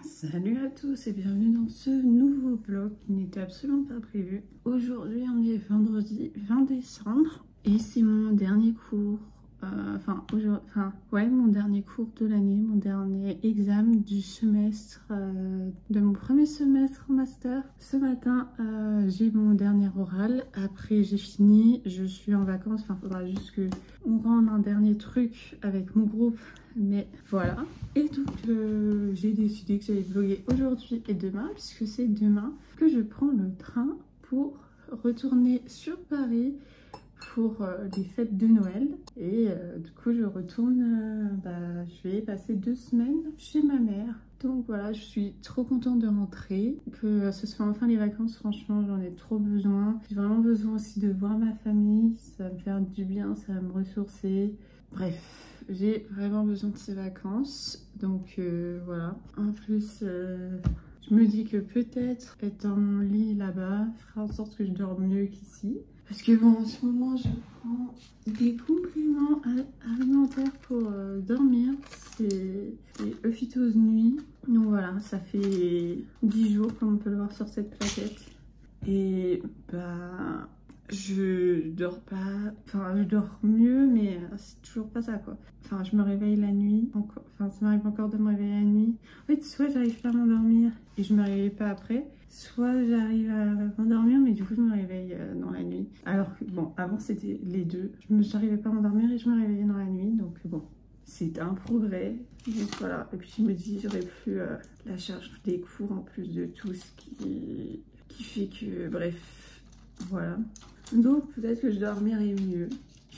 Salut à tous et bienvenue dans ce nouveau vlog qui n'était absolument pas prévu. Aujourd'hui on est vendredi 20 décembre et c'est mon dernier cours, mon dernier cours de l'année, mon dernier examen du semestre, de mon premier semestre master. Ce matin j'ai mon dernier oral, après j'ai fini, je suis en vacances, enfin faudra juste que on rende un dernier truc avec mon groupe. Mais voilà, et donc j'ai décidé que j'allais vlogger aujourd'hui et demain, puisque c'est demain que je prends le train pour retourner sur Paris pour les fêtes de Noël. Et du coup je retourne, je vais passer 2 semaines chez ma mère. Donc voilà, je suis trop contente de rentrer, que ce soit enfin les vacances. Franchement j'en ai trop besoin. J'ai vraiment besoin aussi de voir ma famille, ça va me faire du bien, ça va me ressourcer. Bref, j'ai vraiment besoin de ces vacances, donc voilà. En plus, je me dis que peut-être être dans mon lit là-bas fera en sorte que je dors mieux qu'ici. Parce que bon, en ce moment, je prends des compléments alimentaires pour dormir. C'est Euphytose nuit. Donc voilà, ça fait 10 jours, comme on peut le voir sur cette plaquette. Et je dors pas, enfin je dors mieux, mais c'est toujours pas ça quoi. Enfin je me réveille la nuit, encore, enfin ça m'arrive encore de me réveiller la nuit. En fait soit j'arrive pas à m'endormir et je me réveille pas après, soit j'arrive à m'endormir mais du coup je me réveille dans la nuit. Alors que bon, avant c'était les deux, j'arrivais pas à m'endormir et je me réveillais dans la nuit, donc bon. C'est un progrès, donc voilà. Et puis je me dis j'aurais plus la charge des cours en plus de tout ce qui fait que bref, voilà. Donc peut-être que je dormirai mieux.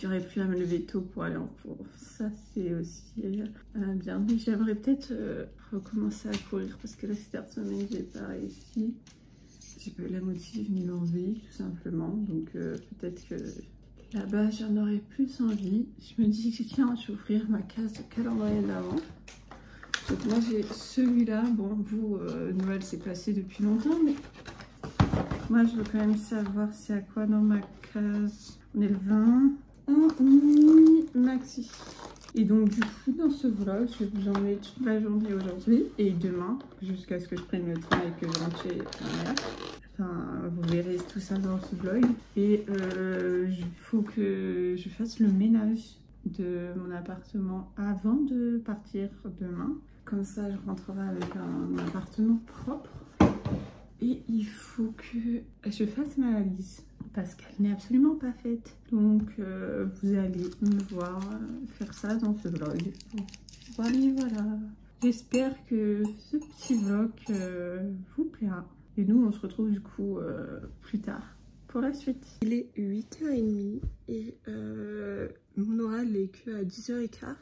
J'aurais plus à me lever tôt pour aller en cours. Ça c'est aussi bien. Mais j'aimerais peut-être recommencer à courir parce que là cette semaine j'ai pas réussi. J'ai pas eu la motive ni l'envie tout simplement. Donc peut-être que là-bas j'en aurais plus envie. Je me dis que tiens, je vais ouvrir ma case de calendrier de l'avant. Donc moi j'ai celui-là. Bon vous, Noël s'est passé depuis longtemps mais moi, je veux quand même savoir c'est à quoi dans ma case. On est le 20. En mini maxi. Et donc, du coup, dans ce vlog, je vais vous emmener toute la journée aujourd'hui et demain, jusqu'à ce que je prenne le train et que je rentre chez ma mère. Enfin, vous verrez tout ça dans ce vlog. Et il faut que je fasse le ménage de mon appartement avant de partir demain. Comme ça, je rentrerai avec un appartement propre. Et il faut que je fasse ma valise parce qu'elle n'est absolument pas faite. Donc vous allez me voir faire ça dans ce vlog. Voilà. J'espère que ce petit vlog vous plaira. Et nous on se retrouve du coup plus tard pour la suite. Il est 8h30 et mon oral n'est que à 10h15.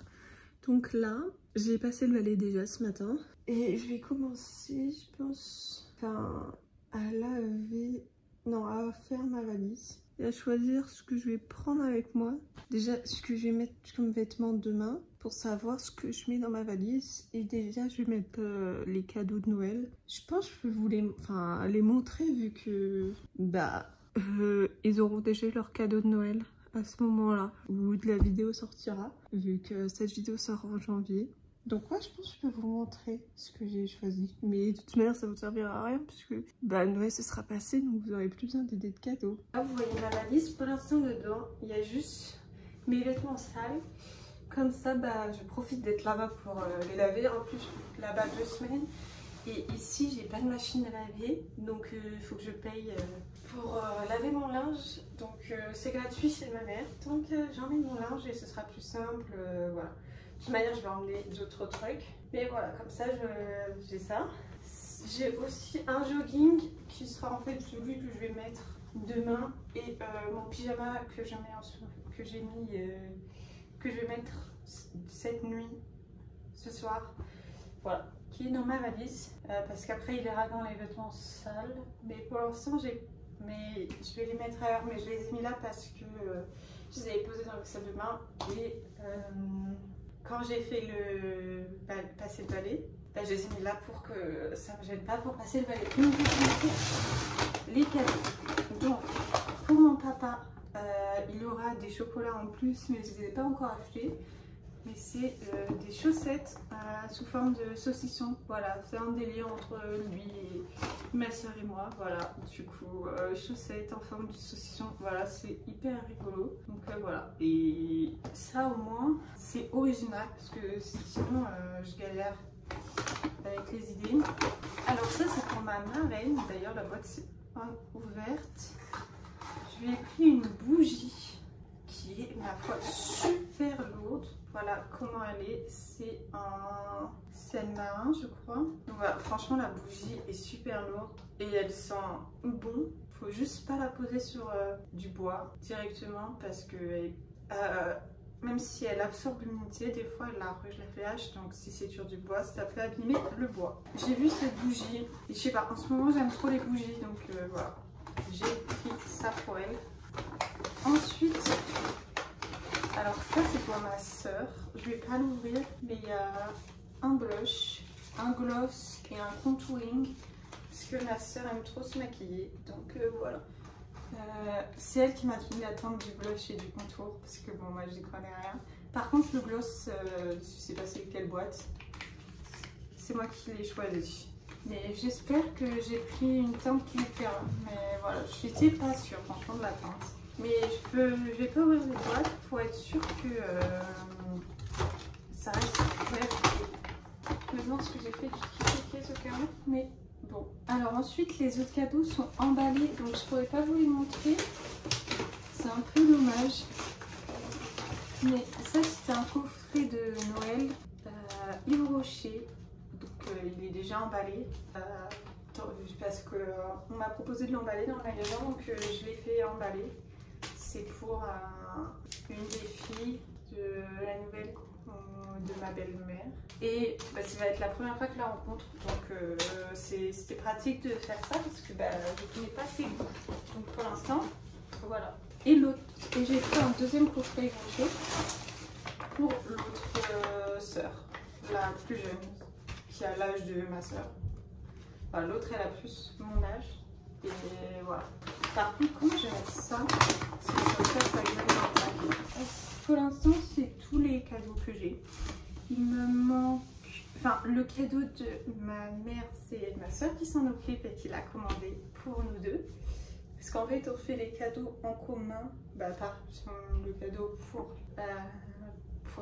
Donc là, j'ai passé le balai déjà ce matin. Et je vais commencer, je pense, à faire ma valise et à choisir ce que je vais prendre avec moi. Déjà, ce que je vais mettre comme vêtements demain pour savoir ce que je mets dans ma valise. Et déjà, je vais mettre les cadeaux de Noël. Je pense que je vais vous les montrer vu que ils auront déjà eu leur cadeau de Noël à ce moment-là où la vidéo sortira, vu que cette vidéo sort en janvier. Donc ouais, je pense que je peux vous montrer ce que j'ai choisi. Mais de toute manière, ça vous servira à rien puisque Noël ce sera passé, donc vous n'aurez plus besoin d'idées de cadeaux. Là, vous voyez ma valise. Pour l'instant, dedans, il y a juste mes vêtements sales. Comme ça, je profite d'être là-bas pour les laver. En plus, là-bas 2 semaines. Et ici, j'ai pas de machine à laver. Donc, il faut que je paye pour laver mon linge. Donc, c'est gratuit chez ma mère. Donc, j'emmène mon linge et ce sera plus simple. Voilà. De toute manière, je vais emmener d'autres trucs. Mais voilà, comme ça, j'ai ça. J'ai aussi un jogging qui sera en fait celui que je vais mettre demain. Et mon pyjama que je vais mettre cette nuit, ce soir. Voilà, qui est dans ma valise. Parce qu'après, il ira dans les vêtements sales. Mais pour l'instant, je vais les mettre ailleurs. Mais je les ai mis là parce que je les avais posés dans le salle de bain. Et quand j'ai fait passer le balai, je les ai mis là pour que ça ne me gêne pas pour passer le balai. Donc, les cadeaux. Donc, pour mon papa, il aura des chocolats en plus, mais je ne les ai pas encore achetés. mais c'est des chaussettes sous forme de saucisson. Voilà, c'est un délire entre lui et ma soeur et moi. Voilà, du coup, chaussettes en forme de saucisson. Voilà, c'est hyper rigolo. Donc voilà, et ça au moins, c'est original parce que sinon, je galère avec les idées. Alors ça, c'est pour ma marraine. D'ailleurs, la boîte c'est ouverte. Je lui ai pris une bougie qui est, ma foi, super lourde. Voilà comment elle est. C'est un ciel marin, je crois. Donc voilà, franchement, la bougie est super lourde et elle sent bon. Faut juste pas la poser sur du bois directement parce que même si elle absorbe l'humidité, des fois elle la relâche. Donc si c'est sur du bois, ça peut abîmer le bois. J'ai vu cette bougie et je sais pas, en ce moment j'aime trop les bougies. Donc voilà, j'ai pris ça pour elle. Ensuite, alors ça c'est pour ma soeur. Je vais pas l'ouvrir, mais il y a un blush, un gloss et un contouring. Parce que ma soeur aime trop se maquiller. Donc voilà. C'est elle qui m'a donné la teinte du blush et du contour. Parce que bon, moi j'y connais rien. Par contre, le gloss, je sais pas c'est quelle boîte. C'est moi qui l'ai choisi. Mais j'espère que j'ai pris une teinte qui me plaira. Mais voilà, je suis pas sûre franchement de la teinte. Mais je vais pas ouvrir les boîtes pour être sûre que ça reste ouvert. Je me demande ce que j'ai fait du caisse au cas où. Mais bon. Alors ensuite, les autres cadeaux sont emballés. Donc je pourrais pas vous les montrer. C'est un peu dommage. Mais ça, c'était un coffret de Noël. Yves Rocher. Donc il est déjà emballé. Parce qu'on m'a proposé de l'emballer dans le magasin. Donc je l'ai fait emballer. C'est pour une des filles de la nouvelle de ma belle-mère. Et bah, ça va être la première fois que je la rencontre. Donc c'était pratique de faire ça parce que bah, je ne connais pas ses goûts. Donc pour l'instant, voilà. Et l'autre, et j'ai fait un deuxième coffret Rocher pour l'autre sœur, la plus jeune, qui a l'âge de ma sœur. Enfin, l'autre, elle a plus mon âge. Et voilà. Par contre, comment je vais mettre ça? Pour l'instant, c'est tous les cadeaux que j'ai. Il me manque... Enfin, le cadeau de ma mère, c'est ma soeur qui s'en occupe et qui l'a commandé pour nous deux. Parce qu'en fait, on fait les cadeaux en commun. Bah, par le cadeau pour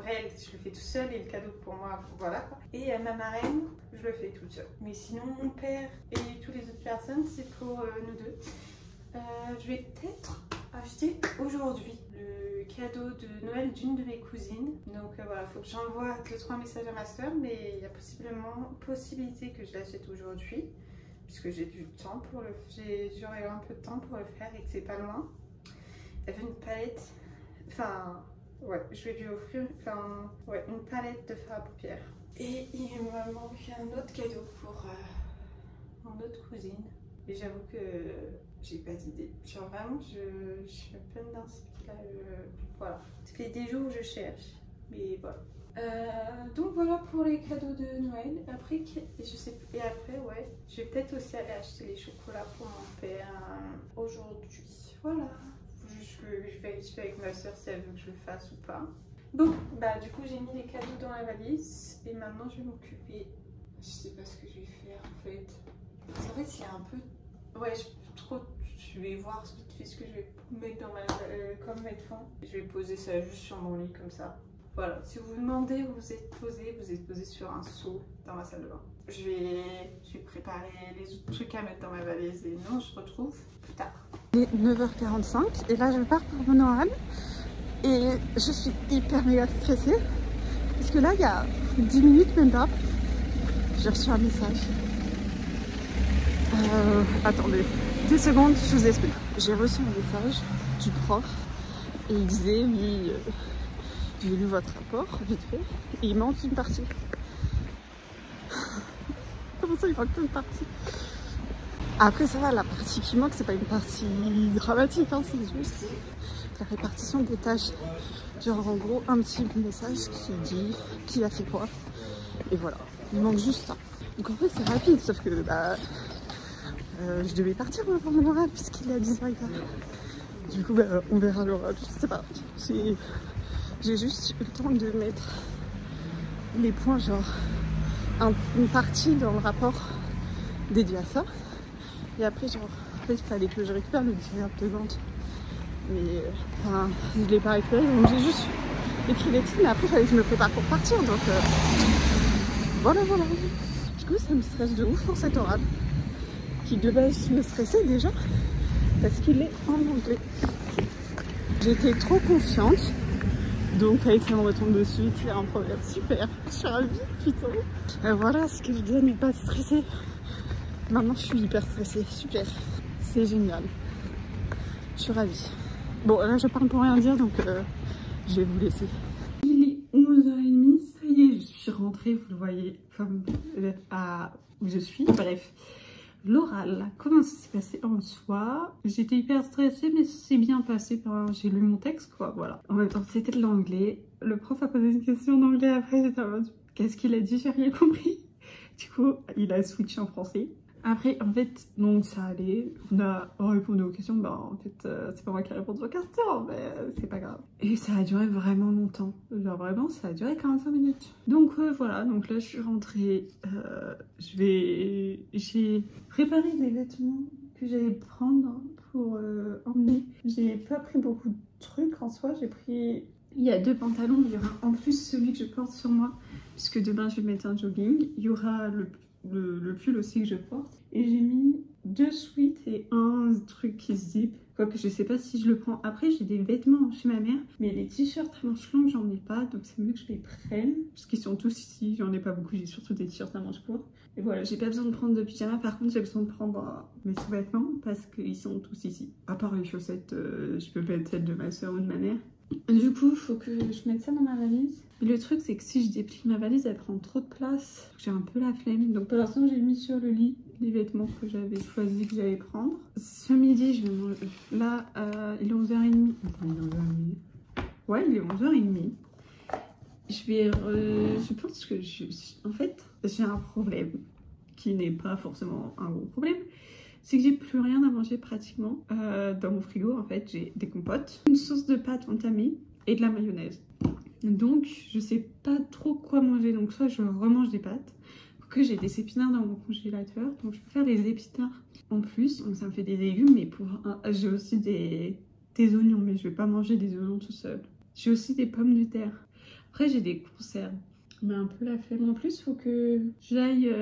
elle, je le fais tout seul, et le cadeau pour moi, voilà. Et ma marraine, je le fais toute seule. Mais sinon, mon père et toutes les autres personnes, c'est pour nous deux. Je vais peut-être acheter aujourd'hui le cadeau de Noël d'une de mes cousines. Donc voilà, il faut que j'envoie 2-3 messages à ma soeur, mais il y a possibilité que je l'achète aujourd'hui. Puisque j'ai du temps pour le faire, j'aurai un peu de temps pour le faire et que c'est pas loin. Elle veut une palette, enfin... Ouais, je vais lui offrir une palette de fard à paupières. Et il me manque un autre cadeau pour mon autre cousine. Et j'avoue que j'ai pas d'idée. Genre vraiment, je suis pleine d'inspiration. Voilà. Ça fait des jours où je cherche. Mais voilà. Donc voilà pour les cadeaux de Noël. Après, je sais, et après, ouais, je vais peut-être aussi aller acheter les chocolats pour mon père aujourd'hui. Voilà. Je vérifie avec ma soeur si elle veut que je le fasse ou pas. Bon, bah du coup j'ai mis les cadeaux dans la valise et maintenant je vais m'occuper. Je sais pas ce que je vais faire en fait. En fait il y a un peu... Ouais, je vais voir vite fait ce que je vais mettre dans ma... comme vêtements. Je vais poser ça juste sur mon lit comme ça. Voilà, si vous vous demandez où vous êtes posé sur un seau dans ma salle de bain. Je vais préparer les autres trucs à mettre dans ma valise et nous on se retrouve plus tard. Il est 9h45 et là je pars pour mon oral et je suis hyper méga stressée parce que là il y a 10 minutes même pas, j'ai reçu un message. Attendez 2 secondes, je vous explique. J'ai reçu un message du prof et il disait oui, j'ai lu votre rapport vite fait et il manque une partie. Comment ça il manque une partie? Après ça va, la partie qui manque c'est pas une partie dramatique, hein, c'est juste la répartition des tâches. Genre en gros un petit message qui dit qui a fait quoi. Et voilà, il manque juste ça. Donc en fait c'est rapide, sauf que bah, je devais partir pour mon oral puisqu'il est à 10h15. Du coup bah, on verra l'oral, je sais pas. J'ai juste eu le temps de mettre les points, genre une partie dans le rapport dédié à ça. Et après, genre, en fait, il fallait que je récupère le dictionnaire de Gand. Mais enfin, je l'ai pas récupéré, donc j'ai juste écrit les titres, mais après, il fallait que je me prépare pour partir. Donc voilà. Du coup, ça me stresse de ouf pour cet oral, qui de base me stressait déjà, parce qu'il est en anglais. J'étais trop confiante. Donc avec ça me retombe dessus, il y a un problème, super, je suis ravie, putain. Voilà ce que je disais, mais pas stressée. Maintenant je suis hyper stressée, super, c'est génial. Je suis ravie. Bon là je parle pour rien dire, donc je vais vous laisser. Il est 11h30, ça y est, je suis rentrée, vous le voyez, comme à où je suis, bref. L'oral, comment ça s'est passé en soi? J'étais hyper stressée, mais c'est bien passé. J'ai lu mon texte, quoi, voilà. En même temps, c'était de l'anglais. Le prof a posé une question en anglais après, j'étais en mode, qu'est-ce qu'il a dit? J'ai rien compris. Du coup, il a switché en français. Après, en fait, donc ça allait. On a répondu aux questions. Bah, en fait, c'est pas moi qui ai répondu aux questions, mais c'est pas grave. Et ça a duré vraiment longtemps. Genre vraiment, ça a duré 45 minutes. Donc voilà, donc là, je suis rentrée. J'ai préparé des vêtements que j'allais prendre pour emmener. J'ai pas pris beaucoup de trucs en soi. J'ai pris... Il y a 2 pantalons. Il y aura en plus celui que je porte sur moi, puisque demain, je vais mettre un jogging. Il y aura le pull aussi que je porte, et j'ai mis 2 sweats et un truc qui se zip, quoique je sais pas si je le prends. Après j'ai des vêtements chez ma mère, mais les t-shirts à manches longues j'en ai pas, donc c'est mieux que je les prenne parce qu'ils sont tous ici. J'en ai pas beaucoup, j'ai surtout des t-shirts à manches courtes. Et voilà, j'ai pas besoin de prendre de pyjama. Par contre j'ai besoin de prendre mes sous-vêtements parce qu'ils sont tous ici, à part les chaussettes. Je peux mettre celles de ma soeur ou de ma mère. Du coup, il faut que je mette ça dans ma valise. Mais le truc, c'est que si je déplie ma valise, elle prend trop de place. J'ai un peu la flemme. Donc pour l'instant, j'ai mis sur le lit les vêtements que j'avais choisi que j'allais prendre. Ce midi, je vais manger. Là, il est 11h30. Enfin, il est 11h30. Ouais, il est 11h30. Je pense que en fait, j'ai un problème qui n'est pas forcément un gros problème. C'est que j'ai plus rien à manger pratiquement dans mon frigo. En fait, j'ai des compotes, une sauce de pâte entamée et de la mayonnaise. Donc, je sais pas trop quoi manger. Donc, soit je remange des pâtes, que j'ai des épinards dans mon congélateur. Donc, je peux faire des épinards en plus. Donc, ça me fait des légumes, mais j'ai aussi des oignons, mais je vais pas manger des oignons tout seul. J'ai aussi des pommes de terre. Après, j'ai des conserves, mais un peu la flemme. En plus, il faut que j'aille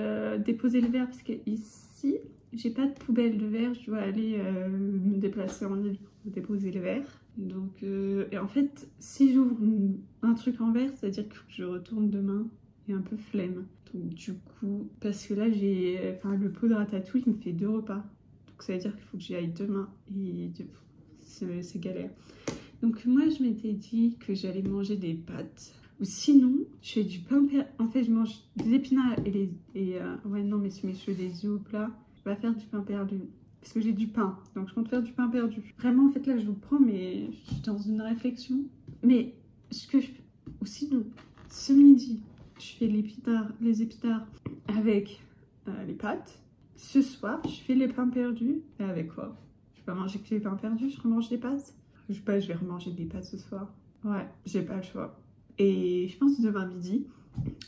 déposer le verre parce que ici, j'ai pas de poubelle de verre. Je dois aller me déplacer en ville pour déposer le verre. Donc, et en fait, si j'ouvre un truc en verre, c'est-à-dire qu'il faut que je retourne demain et un peu flemme. Donc, du coup, parce que là, le pot de ratatouille me fait 2 repas. Donc, ça veut dire qu'il faut que j'y aille demain et c'est galère. Donc, moi, je m'étais dit que j'allais manger des pâtes. Ou sinon, je fais du pain perdu. En fait, je mange des épinards ouais, non, mais si je fais des œufs au plat, je vais faire du pain perdu. Parce que j'ai du pain, donc je compte faire du pain perdu. Vraiment, en fait, là, je vous prends, mais je suis dans une réflexion. Mais ou sinon, ce midi, je fais les épinards avec les pâtes. Ce soir, je fais les pains perdus. Et avec quoi? Je vais pas manger que les pains perdus, je remange des pâtes. Je sais pas, je vais remanger des pâtes ce soir. Ouais, j'ai pas le choix. Et je pense que demain midi,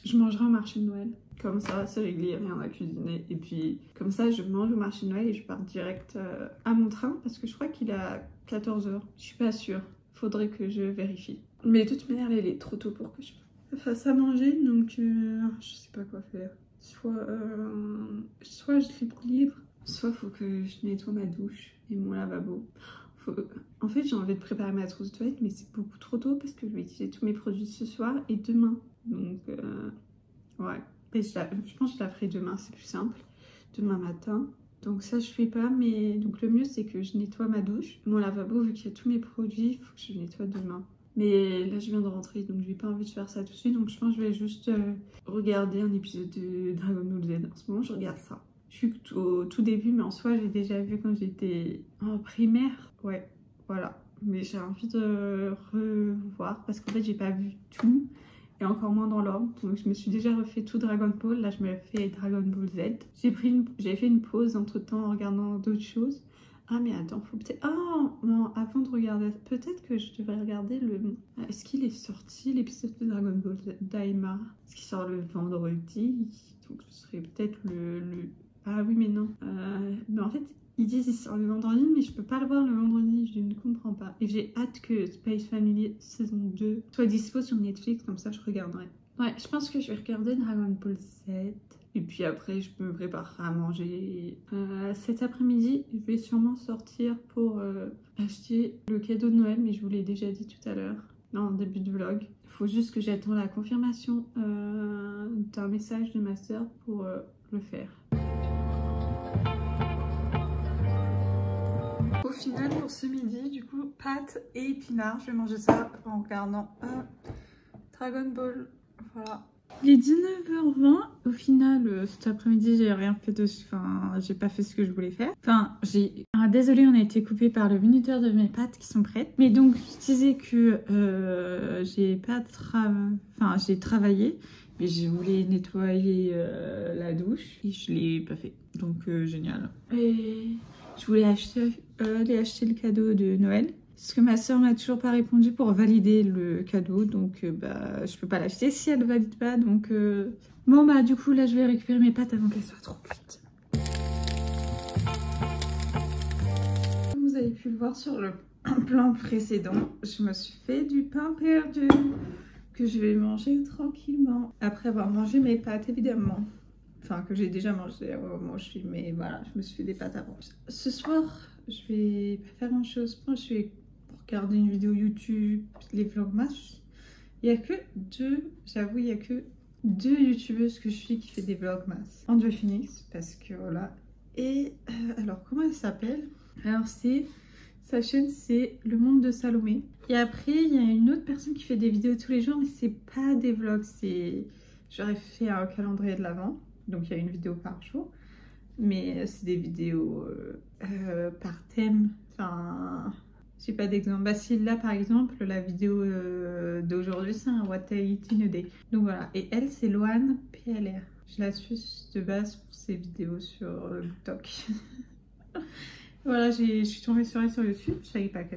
je mangerai au marché de Noël. Comme ça, c'est réglé, rien à cuisiner. Et puis, comme ça, je mange au marché de Noël et je pars direct à mon train. Parce que je crois qu'il est à 14h. Je suis pas sûre. Faudrait que je vérifie. Mais de toute manière, là, il est trop tôt pour que je fasse à manger. Donc, je sais pas quoi faire. Soit je libre, soit faut que je nettoie ma douche et mon lavabo. En fait, j'ai envie de préparer ma trousse de toilette, mais c'est beaucoup trop tôt parce que je vais utiliser tous mes produits ce soir et demain. Donc, ouais. Et je pense que je la ferai demain, c'est plus simple. Demain matin. Donc ça, je fais pas. Mais donc le mieux, c'est que je nettoie ma douche. Mon lavabo, vu qu'il y a tous mes produits, il faut que je nettoie demain. Mais là, je viens de rentrer, donc j'ai pas envie de faire ça tout de suite. Donc je pense que je vais juste regarder un épisode de Dragon Ball Z. En ce moment, je regarde ça. Je suis au tout début, mais en soi, j'ai déjà vu quand j'étais en primaire. Ouais, voilà. Mais j'ai envie de revoir parce qu'en fait, j'ai pas vu tout et encore moins dans l'ordre. Donc, je me suis déjà refait tout Dragon Ball. Là, je me fais Dragon Ball Z. J'ai fait une pause entre temps en regardant d'autres choses. Ah mais attends, faut peut-être... Ah non, avant de regarder... Peut-être que je devrais regarder le... Est-ce qu'il est sorti l'épisode de Dragon Ball Daima? Est-ce qu'il sort le vendredi? Donc ce serait peut-être le... Ah oui mais non. Mais en fait, ils disent qu'il sort le vendredi, mais je peux pas le voir le vendredi, je ne comprends pas. Et j'ai hâte que Space Family saison 2 soit dispo sur Netflix, comme ça je regarderai. Ouais, je pense que je vais regarder Dragon Ball Z. Et puis après, je me préparerai à manger. Cet après-midi, je vais sûrement sortir pour acheter le cadeau de Noël, mais je vous l'ai déjà dit tout à l'heure, en début de vlog. Il faut juste que j'attende la confirmation d'un message de ma soeur pour le faire. Au final, pour ce midi, du coup, pâtes et épinards. Je vais manger ça en regardant Dragon Ball. Voilà. Il est 19h20. Au final, cet après-midi, j'ai rien fait de... Enfin, j'ai pas fait ce que je voulais faire. Enfin, j'ai... désolée, on a été coupé par le minuteur de mes pâtes qui sont prêtes. Mais donc, je disais que j'ai pas Enfin, j'ai travaillé. Mais je voulais nettoyer la douche. Et je l'ai pas fait. Donc, génial. Et je voulais aller acheter le cadeau de Noël. Parce que ma soeur m'a toujours pas répondu pour valider le cadeau, donc bah je peux pas l'acheter si elle ne valide pas, donc bon bah du coup là je vais récupérer mes pâtes avant qu'elles soient trop cuites. Comme vous avez pu le voir sur le plan précédent, je me suis fait du pain perdu que je vais manger tranquillement après avoir mangé mes pâtes évidemment. Enfin que j'ai déjà mangé au moment où je suis, mais voilà, je me suis fait des pâtes avant. Ce soir je vais pas faire grand chose, moi je vais regarder une vidéo YouTube, les vlogmas. Il y a que deux, j'avoue, il y a que deux youtubeuses que je suis qui fait des vlogmas. Andrew Phoenix, parce que voilà. Et alors, comment elle s'appelle? Alors, sa chaîne, c'est Le Monde de Salomé. Et après, il y a une autre personne qui fait des vidéos tous les jours, mais c'est pas des vlogs, c'est... J'aurais fait un calendrier de l'Avent, donc il y a une vidéo par jour. Mais c'est des vidéos par thème, enfin... J'ai pas d'exemple. Bah si là par exemple, la vidéo d'aujourd'hui c'est un What I Eat in a Day. Donc voilà. Et elle c'est Loane PLR. Je la suis de base pour ses vidéos sur TikTok. Voilà, je suis tombée sur elle sur YouTube. Je savais pas que...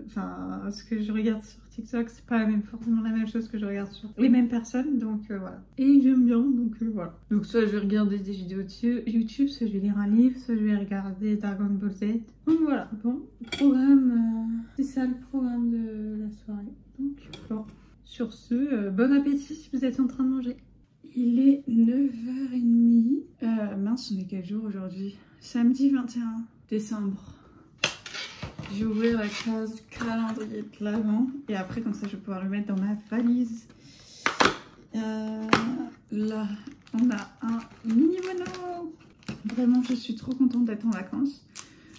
Enfin, ce que je regarde sur TikTok, c'est pas forcément la même chose que je regarde sur les mêmes personnes. Donc voilà. Et j'aime bien, donc voilà. Donc soit je vais regarder des vidéos de YouTube, soit je vais lire un livre, soit je vais regarder Dragon Ball Z. Donc voilà, bon, programme... c'est ça le programme de la soirée. Donc bon, sur ce, bon appétit si vous êtes en train de manger. Il est 9h30. Mince, on est quel jour aujourd'hui? Samedi 21 décembre. Je vais ouvrir la case calendrier de l'Avent et après comme ça je vais pouvoir le mettre dans ma valise. Là on a un mini mono. Vraiment je suis trop contente d'être en vacances.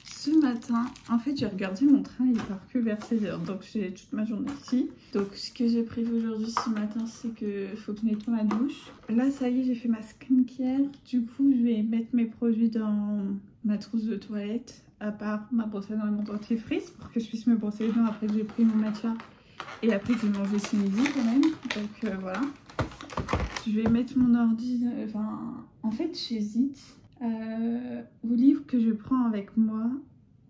Ce matin, en fait j'ai regardé mon train, il part que vers 16h, donc j'ai toute ma journée ici. Donc ce que j'ai prévu aujourd'hui ce matin, c'est que faut que je nettoie ma douche. Là ça y est, j'ai fait ma skincare, du coup je vais mettre mes produits dans ma trousse de toilette, à part ma brosse à dents et mon dentifrice, pour que je puisse me brosser les dents après que j'ai pris mon matcha et après que j'ai mangé ce midi quand même. Donc voilà. Je vais mettre mon ordi, en fait j'hésite aux livres que je prends avec moi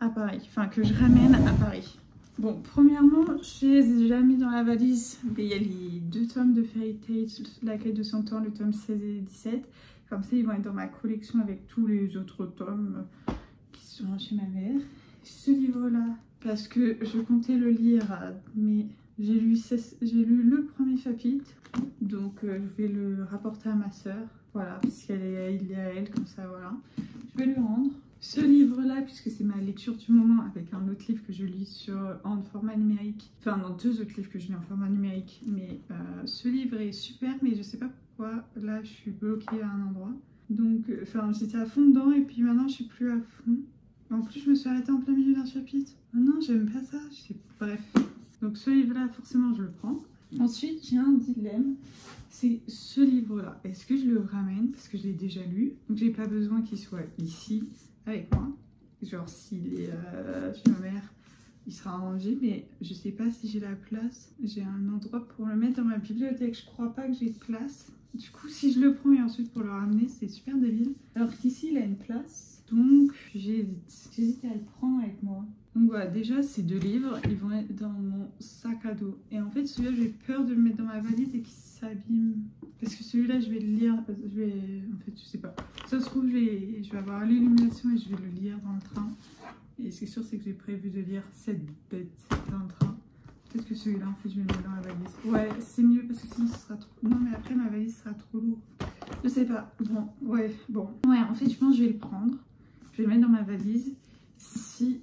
à Paris, enfin que je ramène à Paris. Bon, premièrement, je les ai déjà mis dans la valise, mais il y a les 2 tomes de Fairy Tail, La Quête de 100 ans, le tome 16 et 17. Comme ça, ils vont être dans ma collection avec tous les autres tomes qui sont chez ma mère. Ce livre-là, parce que je comptais le lire, mais j'ai lu le premier chapitre, donc je vais le rapporter à ma soeur. Voilà, puisqu'il est à elle, comme ça, voilà. Je vais lui rendre. Ce livre-là, puisque c'est ma lecture du moment, avec un autre livre que je lis en format numérique. Enfin, non, 2 autres livres que je lis en format numérique. Mais ce livre est super, mais je sais pas pourquoi. Là, je suis bloquée à un endroit. Donc, j'étais à fond dedans, et puis maintenant, je suis plus à fond. En plus, je me suis arrêtée en plein milieu d'un chapitre. Non, j'aime pas ça. Bref. Donc, ce livre-là, forcément, je le prends. Ensuite, j'ai un dilemme. C'est ce livre-là. Est-ce que je le ramène parce que je l'ai déjà lu? Donc, j'ai pas besoin qu'il soit ici avec moi. Genre, s'il est chez ma mère, il sera rangé. Mais je sais pas si j'ai la place. J'ai un endroit pour le mettre dans ma bibliothèque. Je crois pas que j'ai de place. Du coup, si je le prends et ensuite pour le ramener, c'est super débile. Alors qu'ici, il a une place, donc j'hésite. J'hésite à le prendre avec moi. Donc voilà, déjà, ces 2 livres, ils vont être dans mon sac à dos. Et en fait, celui-là, j'ai peur de le mettre dans ma valise et qu'il s'abîme. Parce que celui-là, je vais le lire, en fait, je sais pas. Ça se trouve, je vais avoir l'illumination et je vais le lire dans le train. Et ce qui est sûr, c'est que j'ai prévu de lire cette bête dans le train. Peut-être que celui-là, en fait, je vais le mettre dans ma valise. Ouais, c'est mieux parce que sinon, ce sera trop... Non, mais après, ma valise sera trop lourde. Je sais pas. Bon, ouais, bon. Ouais, en fait, je pense que je vais le prendre. Je vais le mettre dans ma valise. Si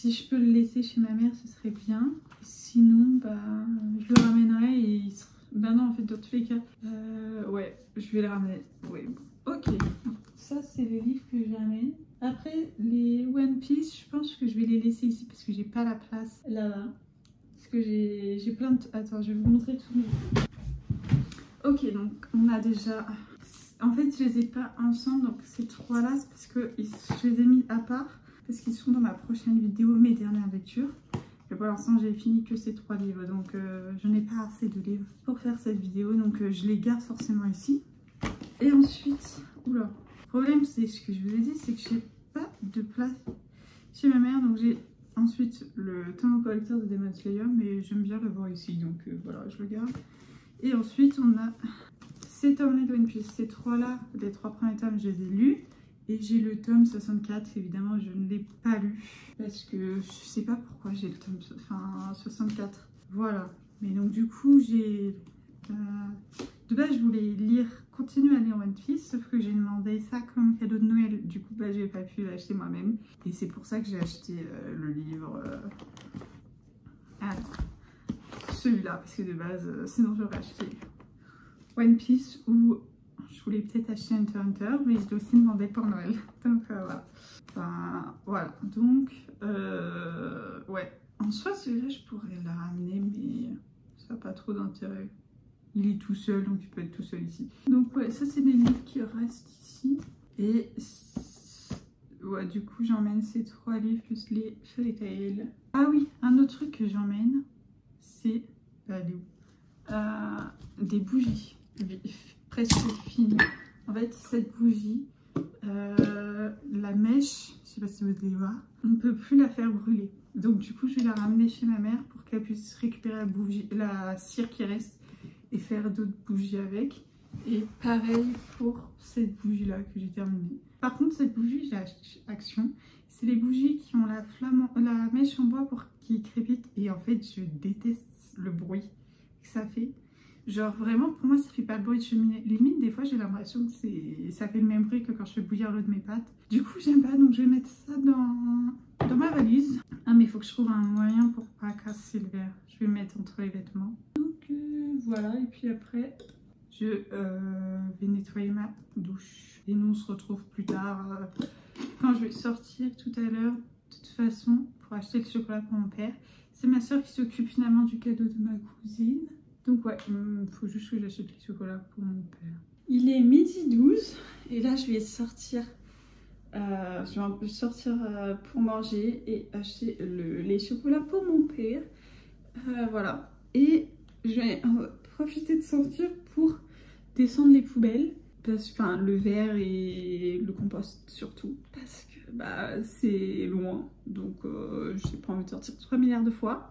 je peux le laisser chez ma mère, ce serait bien. Sinon, bah, je le ramènerai et il sera... Bah non, en fait, dans tous les cas, ouais, je vais le ramener. Ouais, bon. Ok. Ça, c'est les livres que j'amène. Après, les One Piece, je pense que je vais les laisser ici parce que j'ai pas la place là-bas. Parce que j'ai plein de... Attends, je vais vous montrer tous mes... Ok, donc on a déjà... En fait, je les ai pas ensemble, donc ces 3-là, c'est parce que je les ai mis à part. Parce qu'ils sont dans ma prochaine vidéo, mes dernières lectures. Et pour l'instant, j'ai fini que ces 3 livres, donc je n'ai pas assez de livres pour faire cette vidéo. Donc je les garde forcément ici. Et ensuite... Oula. Le problème, c'est ce que je vous ai dit, c'est que j'ai pas de place chez ma mère. Donc j'ai ensuite le tome collecteur de Demon Slayer, mais j'aime bien le voir ici, donc voilà, je le garde. Et ensuite, on a ces tomes-là de One Piece. Ces 3-là, les 3 premiers tomes, je les ai lus. Et j'ai le tome 64, évidemment, je ne l'ai pas lu. Parce que je sais pas pourquoi j'ai le tome 64. Voilà. Mais donc du coup, j'ai... de base, je voulais continuer à lire One Piece, sauf que j'ai demandé ça comme cadeau de Noël. Du coup, bah, j'ai pas pu l'acheter moi-même. Et c'est pour ça que j'ai acheté le livre... celui-là, parce que de base, sinon j'aurais acheté One Piece ou je voulais peut-être acheter Hunter x Hunter, mais je l'ai aussi demandé pour Noël. Donc voilà. Enfin, voilà. Donc, ouais. En soi, celui-là, je pourrais la ramener, mais ça n'a pas trop d'intérêt. Il est tout seul, donc il peut être tout seul ici. Donc ouais, ça c'est des livres qui restent ici. Et ouais, du coup, j'emmène ces 3 livres plus les Fairy Tail. Ah oui, un autre truc que j'emmène, c'est des bougies presque fines. En fait, cette bougie, la mèche, je sais pas si vous allez voir, on ne peut plus la faire brûler. Donc du coup, je vais la ramener chez ma mère pour qu'elle puisse récupérer la cire qui reste et faire d'autres bougies avec. Et pareil pour cette bougie là que j'ai terminée. Par contre, cette bougie, j'ai acheté Action. C'est les bougies qui ont la mèche en bois pour qui crépite. Et en fait, je déteste le bruit que ça fait. Genre vraiment, pour moi, ça fait pas le bruit de cheminée. Limite, des fois, j'ai l'impression que ça fait le même bruit que quand je fais bouillir l'eau de mes pâtes. Du coup, j'aime pas, donc je vais mettre ça dans ma valise. Ah, mais il faut que je trouve un moyen pour pas casser le verre. Je vais le mettre entre les vêtements. Donc voilà, et puis après, je vais nettoyer ma douche. Et nous, on se retrouve plus tard quand je vais sortir tout à l'heure. De toute façon, pour acheter le chocolat pour mon père. C'est ma soeur qui s'occupe finalement du cadeau de ma cousine. Donc ouais, il faut juste que j'achète les chocolats pour mon père. Il est 12h et là je vais sortir. Je vais un peu sortir pour manger et acheter les chocolats pour mon père. Voilà. Et je vais profiter de sortir pour descendre les poubelles. Enfin, le verre et le compost surtout. Parce que bah, c'est loin. Donc j'ai pas envie de sortir 3 milliards de fois.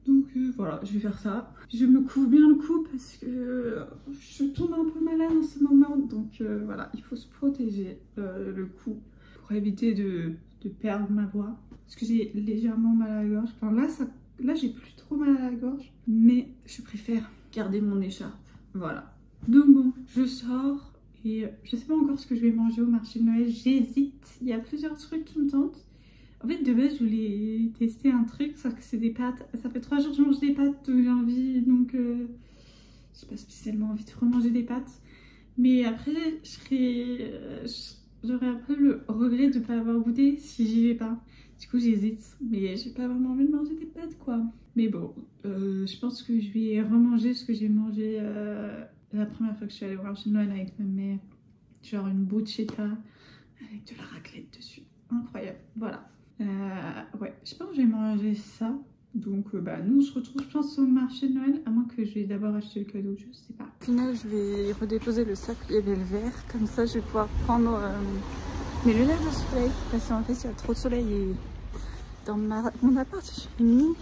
Donc voilà, je vais faire ça. Je me couvre bien le cou parce que je tombe un peu malade en ce moment. Donc voilà, il faut se protéger le cou pour éviter de perdre ma voix. Parce que j'ai légèrement mal à la gorge. Enfin là j'ai plus trop mal à la gorge. Mais je préfère garder mon écharpe. Voilà. Donc bon, je sors et je sais pas encore ce que je vais manger au marché de Noël. J'hésite. Il y a plusieurs trucs qui me tentent. En fait, de base, je voulais tester un truc, sauf que c'est des pâtes. Ça fait 3 jours que je mange des pâtes, j'ai envie, donc j'ai pas spécialement envie de remanger des pâtes. Mais après, j'aurais un peu le regret de ne pas avoir goûté si j'y vais pas. Du coup, j'hésite, mais j'ai pas vraiment envie de manger des pâtes, quoi. Mais bon, je pense que je vais remanger ce que j'ai mangé la première fois que je suis allée voir chez Noël avec ma mère. Genre une bruschetta avec de la raclette dessus. Incroyable, voilà. Ouais, je pense que je vais manger ça. Donc bah nous on se retrouve je pense au marché de Noël, à moins que je vais d'abord acheter le cadeau, je sais pas. Au final je vais redéposer le sac, il y avait le verre, comme ça je vais pouvoir prendre mes lunettes de soleil, parce qu'en fait il y a trop de soleil et dans mon appart il fait nuit,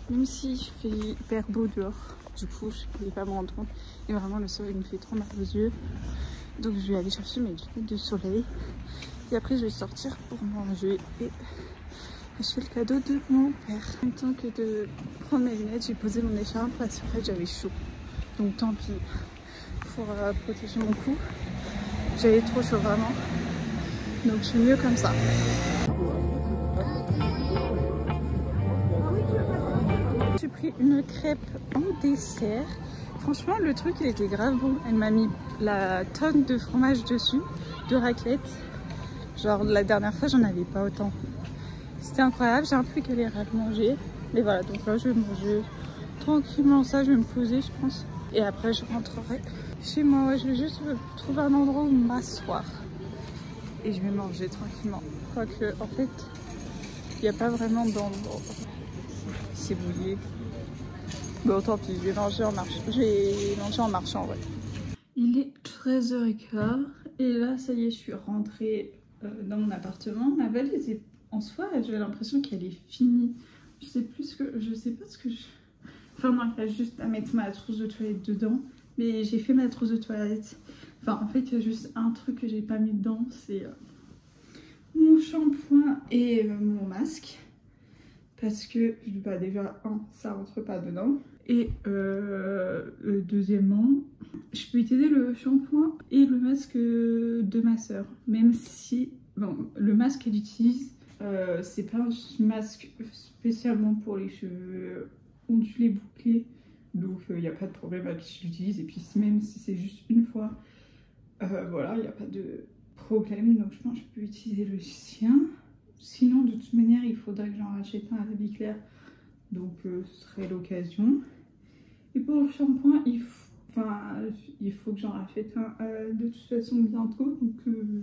même s'il fait hyper beau dehors. Du coup je ne pouvais pas me rendre compte et vraiment le soleil me fait trop mal aux yeux. Donc je vais aller chercher mes lunettes de soleil et après je vais sortir pour manger et acheter le cadeau de mon père. En même temps que de prendre mes lunettes, j'ai posé mon écharpe parce qu'en fait j'avais chaud. Donc tant pis pour protéger mon cou. J'avais trop chaud vraiment. Donc je suis mieux comme ça. J'ai pris une crêpe en dessert. Franchement le truc il était grave bon. Elle m'a mis la tonne de fromage dessus, de raclette. Genre la dernière fois j'en avais pas autant. C'était incroyable, j'ai un peu galéré à le manger. Mais voilà, donc là je vais manger tranquillement ça, je vais me poser je pense. Et après je rentrerai chez moi. Ouais, je vais juste trouver un endroit où m'asseoir. Et je vais manger tranquillement. Quoique en fait, il n'y a pas vraiment d'endroit. C'est bouillé. Bon tant pis, je vais manger en marchant. Je vais manger en marchant, ouais. Il est 13h15 et là ça y est, je suis rentrée dans mon appartement. Ma valise est en soi, j'avais l'impression qu'elle est finie. Je sais pas ce que je... Enfin non, il y a juste à mettre ma trousse de toilette dedans. Mais j'ai fait ma trousse de toilette. Enfin en fait, il y a juste un truc que j'ai pas mis dedans, c'est mon shampoing et mon masque. Parce que, bah déjà, ça rentre pas dedans. Et deuxièmement, je peux utiliser le shampoing et le masque de ma soeur. Même si, bon, le masque qu'elle utilise, c'est pas un masque spécialement pour les cheveux ondulés, bouclés. Donc il n'y a pas de problème avec qui je l'utilise. Et puis même si c'est juste une fois, voilà, il n'y a pas de problème. Donc je pense que je peux utiliser le sien. Sinon, de toute manière, il faudrait que j'en rachète un à la Biclair. Donc, ce serait l'occasion. Et pour le shampoing, il faut que j'en rachète un de toute façon bientôt. Donc,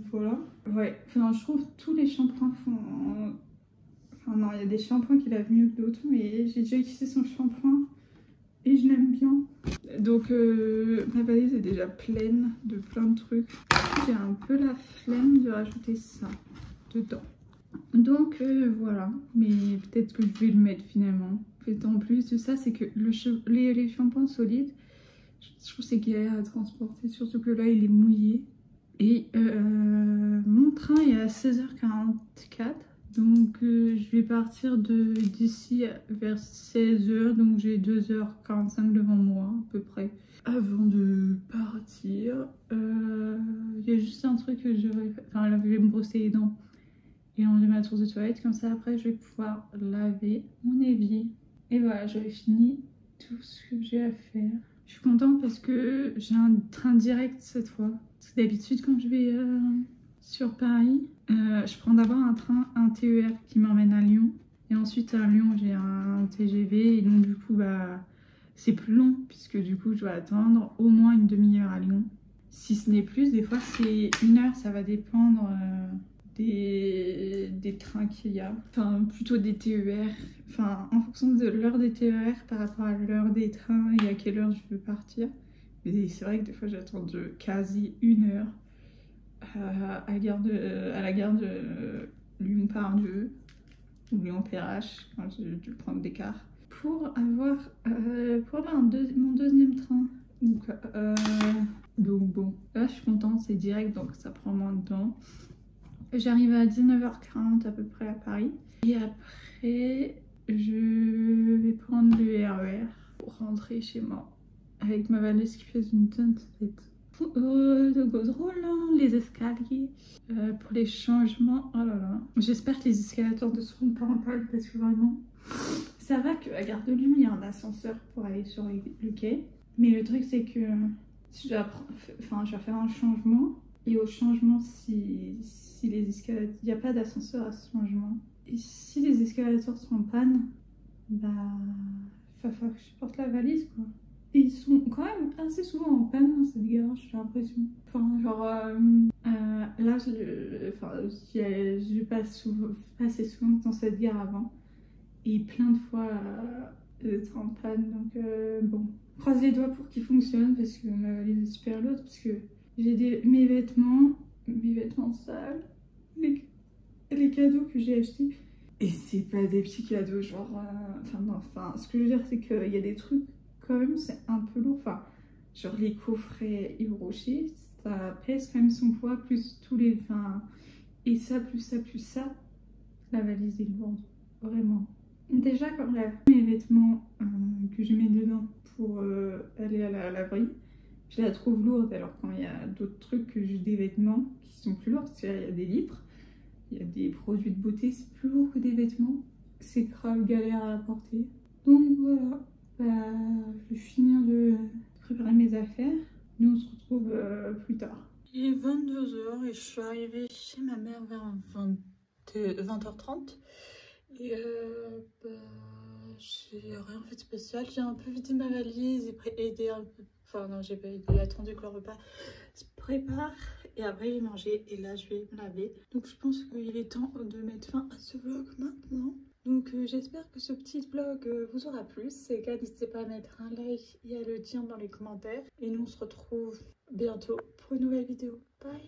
voilà. Ouais, enfin, je trouve que tous les shampoings font... Enfin, non, il y a des shampoings qui lavent mieux que d'autres. Mais j'ai déjà utilisé son shampoing et je l'aime bien. Donc, ma valise est déjà pleine de plein de trucs. J'ai un peu la flemme de rajouter ça dedans. Donc voilà, mais peut-être que je vais le mettre finalement. En fait, en plus de ça, c'est que les shampoings solides, je trouve c'est galère à transporter, surtout que là il est mouillé. Et mon train est à 16h44, donc je vais partir d'ici vers 16h, donc j'ai 2h45 devant moi à peu près. Avant de partir, il y a juste un truc que je devrais faire, enfin là je vais me brosser les dents et enlever ma trousse de toilette, comme ça après je vais pouvoir laver mon évier. Et voilà, j'aurai fini tout ce que j'ai à faire. Je suis contente parce que j'ai un train direct cette fois. Parce que d'habitude quand je vais sur Paris, je prends d'abord un TER qui m'emmène à Lyon. Et ensuite à Lyon j'ai un TGV et donc du coup bah c'est plus long puisque du coup je dois attendre au moins une demi-heure à Lyon. Si ce n'est plus, des fois c'est 1 heure, ça va dépendre des trains qu'il y a, enfin plutôt des TER, enfin en fonction de l'heure des TER par rapport à l'heure des trains et à quelle heure je veux partir. Mais c'est vrai que des fois j'attends de quasi 1 heure à la gare de Lyon-Pardieu ou Lyon-Perrache quand j'ai dû prendre des cars pour avoir mon deuxième train. Donc bon, là je suis contente, c'est direct donc ça prend moins de temps. J'arrive à 19h40 à peu près à Paris. Et après, je vais prendre le RER pour rentrer chez moi. Avec ma valise qui fait une tonne de tête. De Gaudron, les escaliers. Pour les changements, oh là là. J'espère que les escalators ne seront pas en panne parce que vraiment... Ça va qu'à Gare de Lyon, il y a un ascenseur pour aller sur le quai. Mais le truc, c'est que si je dois faire un changement. Et au changement, si les escalators... Il n'y a pas d'ascenseur à ce changement. Et si les escalators sont en panne, bah... il va falloir que je porte la valise, quoi. Et ils sont quand même assez souvent en panne dans cette gare, j'ai l'impression. Enfin, genre... là, je passe assez souvent dans cette gare avant. et plein de fois le train en panne. Donc bon, croise les doigts pour qu'il fonctionne parce que ma valise est super lourde, parce que j'ai mes vêtements sales, les cadeaux que j'ai achetés. Et c'est pas des petits cadeaux genre... Enfin, ce que je veux dire, c'est qu'il y a des trucs quand même, c'est un peu lourd. Enfin, genre les coffrets Yves Rocher, ça pèse quand même son poids, plus tous les... Enfin, et ça, plus ça, plus ça. La valise est lourde, vraiment. Déjà, comme mes vêtements que je mets dedans pour aller à la laverie, je la trouve lourde, alors quand il y a d'autres trucs que juste des vêtements qui sont plus lourds, parce qu'il y a des litres. Il y a des produits de beauté, c'est plus lourd que des vêtements. C'est grave galère à apporter. Donc voilà, je vais finir de préparer mes affaires. Nous on se retrouve plus tard. Il est 22 h et je suis arrivée chez ma mère vers 20 h 30. Et j'ai rien fait de spécial. J'ai un peu vidé ma valise et aidé un peu. Enfin non, j'ai pas aidé, attendu que le repas se prépare. Et après j'ai mangé et là je vais me laver. Donc je pense qu'il est temps de mettre fin à ce vlog maintenant. Donc j'espère que ce petit vlog vous aura plu. Si c'est le cas, n'hésitez pas à mettre un like et à le dire dans les commentaires. Et nous on se retrouve bientôt pour une nouvelle vidéo. Bye!